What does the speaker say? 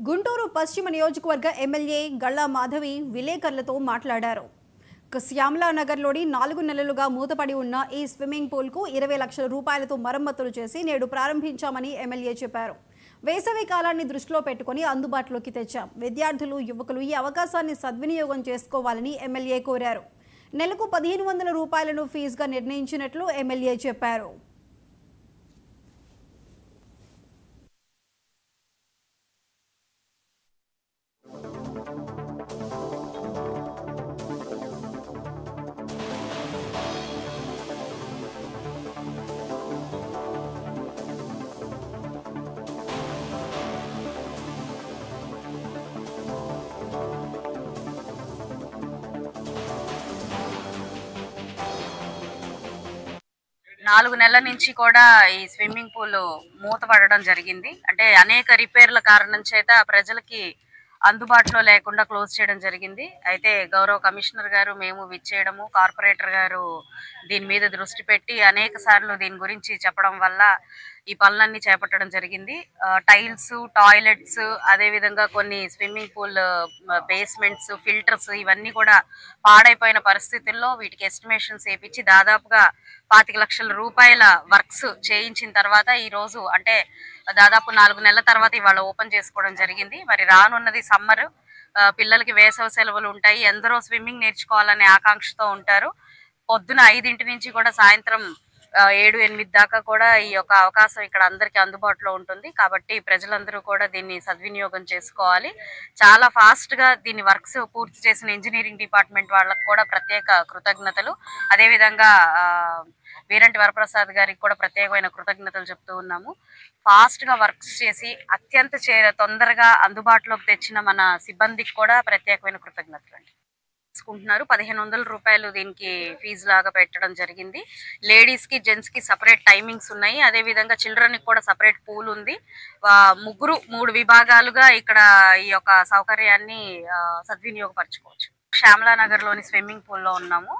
గుంటూరు పశ్చిమ నియోజకవర్గ ఎమ్మెల్యే గళ్ళా మాధవి విలేకరులతో మాట్లాడారు. శ్యామలా నగర్లోని 4 నెలలుగా మూతపడి ఉన్న ఈ స్విమ్మింగ్ పూల్కు 20 లక్షల రూపాయలతో మరమ్మతులు చేసి నేడు ప్రారంభించామని ఎమ్మెల్యే చెప్పారు. వేసవి కాలాన్ని దృష్టిలో పెట్టుకుని అందుబాటులోకి తెచ్చాం. విద్యార్థులు, యువకులు ఈ అవకాశాన్ని సద్వినియోగం చేసుకోవాలని ఎమ్మెల్యే కోరారు. నెలకు 1500 రూపాయలను ఫీజుగా నిర్ణయించినట్లు ఎమ్మెల్యే చెప్పారు. 4 నెలల నుంచి కూడా ఈ స్విమ్మింగ్ పూల్ మూతపడడం జరిగింది. అంటే అనేక రిపేర్ల కారణం చేత ప్రజలకి అందుబాటులో లేకుండా క్లోజ్ చేయడం జరిగింది. అయితే గౌరవ కమిషనర్ గారు మేము విచ్చేయడము, కార్పొరేటర్ గారు దీని మీద దృష్టి పెట్టి అనేక సార్లు దీని గురించి చెప్పడం వల్ల ఈ పనులన్నీ చేపట్టడం జరిగింది. టైల్స్, టాయిలెట్స్, అదేవిధంగా కొన్ని స్విమ్మింగ్ పూల్ బేస్మెంట్స్, ఫిల్టర్స్ ఇవన్నీ కూడా పాడైపోయిన పరిస్థితుల్లో వీటికి ఎస్టిమేషన్స్ వేయించి దాదాపుగా 25 లక్షల రూపాయల వర్క్స్ చేయించిన తర్వాత ఈ రోజు అంటే దాదాపు 4 నెలల తర్వాత ఇవాళ ఓపెన్ చేసుకోవడం జరిగింది. మరి రానున్నది సమ్మర్, పిల్లలకి వేసవి సెలవులు ఉంటాయి. ఎందరో స్విమ్మింగ్ నేర్చుకోవాలనే ఆకాంక్షతో ఉంటారు. పొద్దున 5 నుంచి కూడా సాయంత్రం 7-8 దాకా కూడా ఈ యొక్క అవకాశం ఇక్కడ అందరికీ అందుబాటులో ఉంటుంది. కాబట్టి ప్రజలందరూ కూడా దీన్ని సద్వినియోగం చేసుకోవాలి. చాలా ఫాస్ట్ గా దీన్ని వర్క్స్ పూర్తి చేసిన ఇంజనీరింగ్ డిపార్ట్మెంట్ వాళ్ళకు కూడా ప్రత్యేక కృతజ్ఞతలు. అదేవిధంగా వీరంటి వరప్రసాద్ గారికి కూడా ప్రత్యేకమైన కృతజ్ఞతలు చెప్తూ ఉన్నాము. ఫాస్ట్ గా వర్క్స్ చేసి అత్యంత తొందరగా అందుబాటులోకి తెచ్చిన మన సిబ్బందికి కూడా ప్రత్యేకమైన కృతజ్ఞతలు అండి. తీసుకుంటున్నారు. 1500 రూపాయలు దీనికి ఫీజు లాగా పెట్టడం జరిగింది. లేడీస్ కి, జెంట్స్ కి సపరేట్ టైమింగ్స్ ఉన్నాయి. అదే విధంగా చిల్డ్రన్ కి కూడా సపరేట్ పూల్ ఉంది. 3 విభాగాలుగా ఇక్కడ ఈ యొక్క సౌకర్యాన్ని సద్వినియోగపరచుకోవచ్చు. శ్యామలా నగర్ లోని స్విమ్మింగ్ పూల్ లో ఉన్నాము.